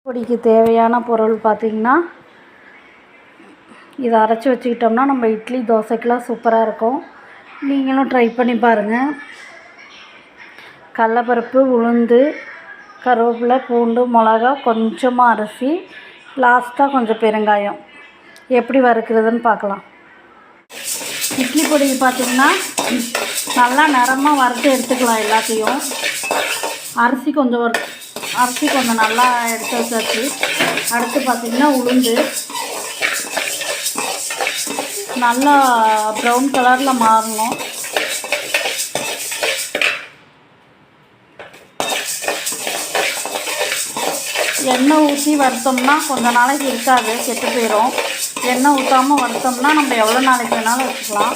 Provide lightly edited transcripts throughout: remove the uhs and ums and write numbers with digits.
பொடிக்கு தேவையான பொருள் பார்த்திங்கன்னா, இதை அரைச்சி வச்சுக்கிட்டோம்னா நம்ம இட்லி தோசைக்கெலாம் சூப்பராக இருக்கும். நீங்களும் ட்ரை பண்ணி பாருங்கள். கடலப்பருப்பு, உளுந்து, கருவேப்பிலை, பூண்டு, மிளகா, கொஞ்சமாக அரிசி, லாஸ்ட்டாக கொஞ்சம் பெருங்காயம். எப்படி வறுக்கிறதுன்னு பார்க்கலாம். இட்லி பொடிக்கு பார்த்திங்கன்னா நல்லா நிறமாக வறுத்து எடுத்துக்கலாம் எல்லாத்தையும். அரிசி கொஞ்சம் நல்லா எடுத்து வச்சாச்சு. அடுத்து பார்த்திங்கன்னா உளுந்து நல்லா ப்ரௌன் கலரில் மாறணும். எண்ணெய் ஊற்றி வறுத்தோம்னா கொஞ்சம் நாளைக்கு இருக்காது, கெட்டு போயிடும். எண்ணெய் ஊற்றாமல் வறுத்தோம்னா நம்ம எவ்வளோ நாளைக்கு வேணாலும் வச்சுக்கலாம்.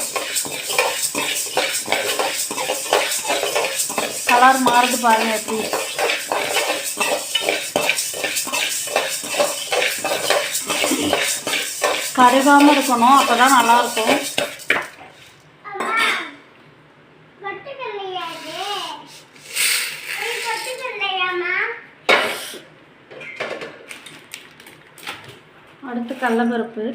கலர் மாறுது பாருங்கள் எப்படி. கருகாமல் இருக்கணும், அப்போ தான் நல்லாயிருக்கும். அடுத்து கடலப்பருப்பு,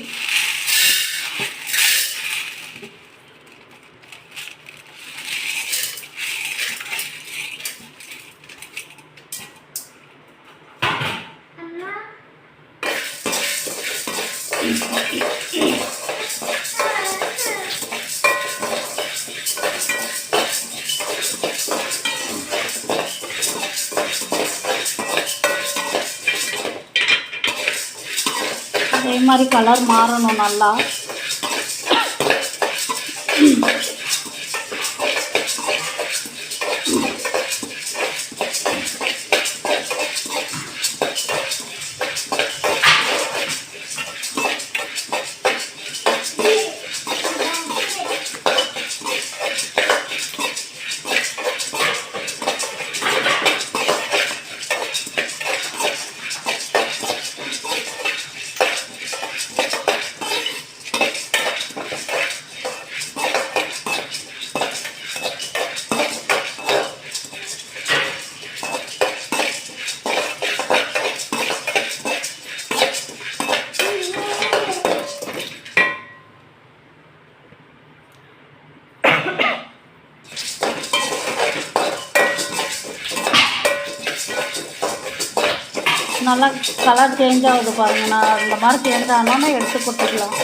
அதே மாதிரி கலர் மாறணும் நல்லா. நல்லா கலர் சேஞ்ச் ஆகுது பாருங்கள். நான் இந்த மாதிரி சேஞ்ச் ஆனோன்னா எடுத்து கொடுத்துக்கலாம்.